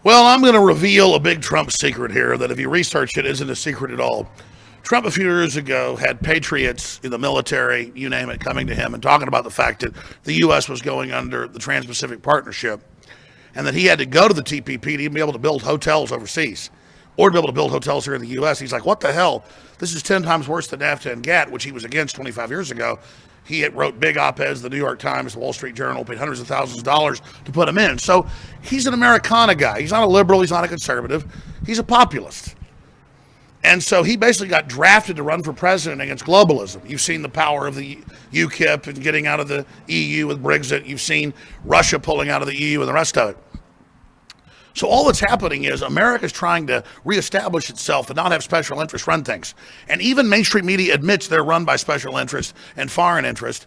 Well, I'm going to reveal a big Trump secret here that if you research it isn't a secret at all. Trump a few years ago had patriots in the military, you name it, coming to him and talking about the fact that the U.S. was going under the Trans-Pacific Partnership and that he had to go to the TPP to even be able to build hotels overseas or to be able to build hotels here in the U.S. He's like, what the hell? This is 10 times worse than NAFTA and GATT, which he was against 25 years ago. He had wrote big op-eds, the New York Times, the Wall Street Journal, paid hundreds of thousands of dollars to put him in. So he's an Americana guy. He's not a liberal. He's not a conservative. He's a populist. And so he basically got drafted to run for president against globalism. You've seen the power of the UKIP and getting out of the EU with Brexit. You've seen Russia pulling out of the EU and the rest of it. So all that's happening is America's trying to reestablish itself and not have special interests run things. And even mainstream media admits they're run by special interests and foreign interests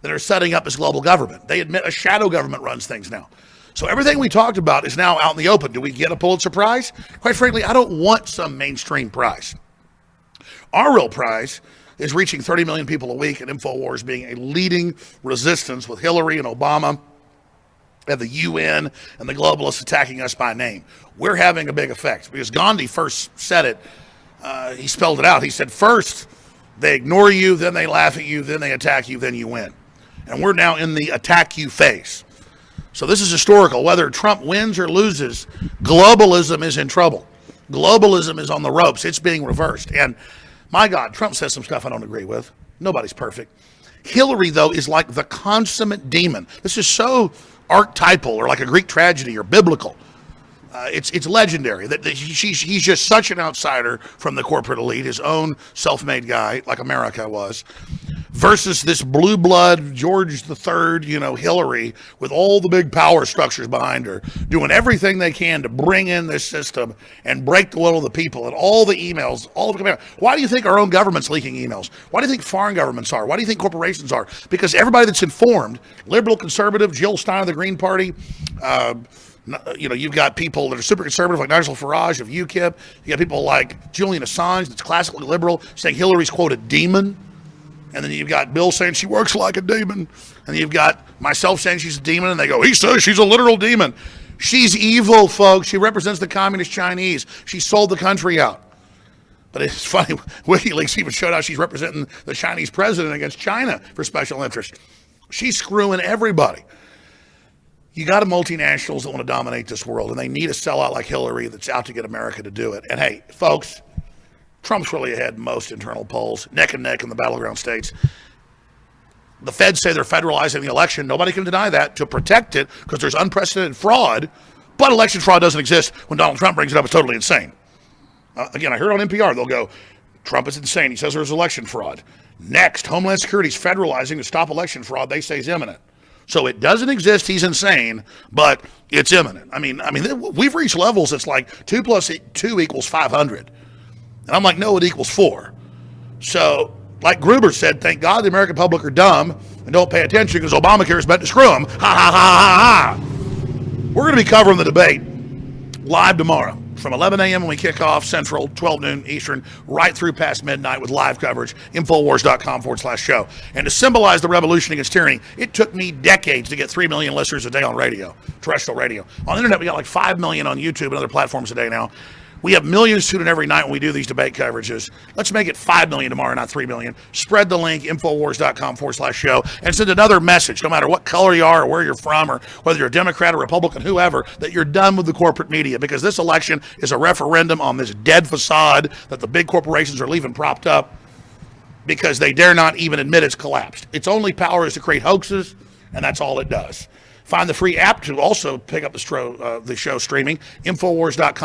that are setting up this global government. They admit a shadow government runs things now. So everything we talked about is now out in the open. Do we get a Pulitzer Prize? Quite frankly, I don't want some mainstream prize. Our real prize is reaching 30 million people a week and InfoWars being a leading resistance with Hillary and Obama and the UN and the globalists attacking us by name. We're having a big effect because Gandhi first said it. He spelled it out. He said, first, they ignore you, then they laugh at you, then they attack you, then you win. And we're now in the attack you phase. So this is historical. Whether Trump wins or loses, globalism is in trouble. Globalism is on the ropes. It's being reversed. And my God, Trump says some stuff I don't agree with. Nobody's perfect. Hillary, though, is like the consummate demon. This is so archetypal or like a Greek tragedy or biblical. It's legendary that he's just such an outsider from the corporate elite, his own self-made guy, like America was, versus this blue blood George III, Hillary, with all the big power structures behind her, doing everything they can to bring in this system and break the will of the people and all the emails, all of the. Why do you think our own government's leaking emails? Why do you think foreign governments are? Why do you think corporations are? Because everybody that's informed, liberal, conservative, Jill Stein of the Green Party, you've got people that are super conservative like Nigel Farage of UKIP. You got people like Julian Assange that's classically liberal saying Hillary's, quote, a demon. And then you've got Bill saying she works like a demon. And you've got myself saying she's a demon. And they go, he says she's a literal demon. She's evil, folks. She represents the communist Chinese. She sold the country out. But it's funny, WikiLeaks even showed how she's representing the Chinese president against China for special interest. She's screwing everybody. You got multinationals that want to dominate this world, and they need a sellout like Hillary that's out to get America to do it. And hey, folks, Trump's really ahead in most internal polls, neck and neck in the battleground states. The feds say they're federalizing the election. Nobody can deny that to protect it because there's unprecedented fraud. But election fraud doesn't exist. When Donald Trump brings it up, it's totally insane. Again, I heard on NPR, they'll go, Trump is insane. He says there's election fraud. Next, Homeland Security's federalizing to stop election fraud. They say is imminent. So it doesn't exist. He's insane, but it's imminent. I mean, we've reached levels that's like 2 plus 2 equals 500. And I'm like, no, it equals 4. So, like Gruber said, thank God the American public are dumb and don't pay attention because Obamacare is meant to screw them. Ha, ha, ha, ha, ha. We're going to be covering the debate live tomorrow from 11 a.m. when we kick off Central, 12 noon Eastern, right through past midnight with live coverage, Infowars.com/show. And to symbolize the revolution against tyranny, it took me decades to get 3 million listeners a day on radio, terrestrial radio. On the internet, we got like 5 million on YouTube and other platforms a day now. We have millions tuning in every night when we do these debate coverages. Let's make it 5 million tomorrow, not 3 million. Spread the link, Infowars.com/show, and send another message, no matter what color you are or where you're from or whether you're a Democrat or Republican, whoever, that you're done with the corporate media because this election is a referendum on this dead facade that the big corporations are leaving propped up because they dare not even admit it's collapsed. Its only power is to create hoaxes, and that's all it does. Find the free app to also pick up the show streaming, Infowars.com/app,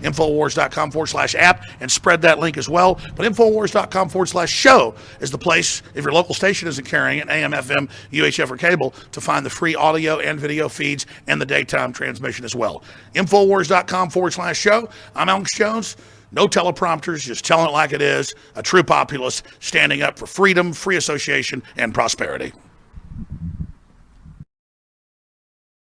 Infowars.com/app, and spread that link as well. But Infowars.com/show is the place, if your local station isn't carrying it, AM, FM, UHF, or cable, to find the free audio and video feeds and the daytime transmission as well. Infowars.com/show. I'm Alex Jones. No teleprompters, just telling it like it is. A true populist standing up for freedom, free association, and prosperity.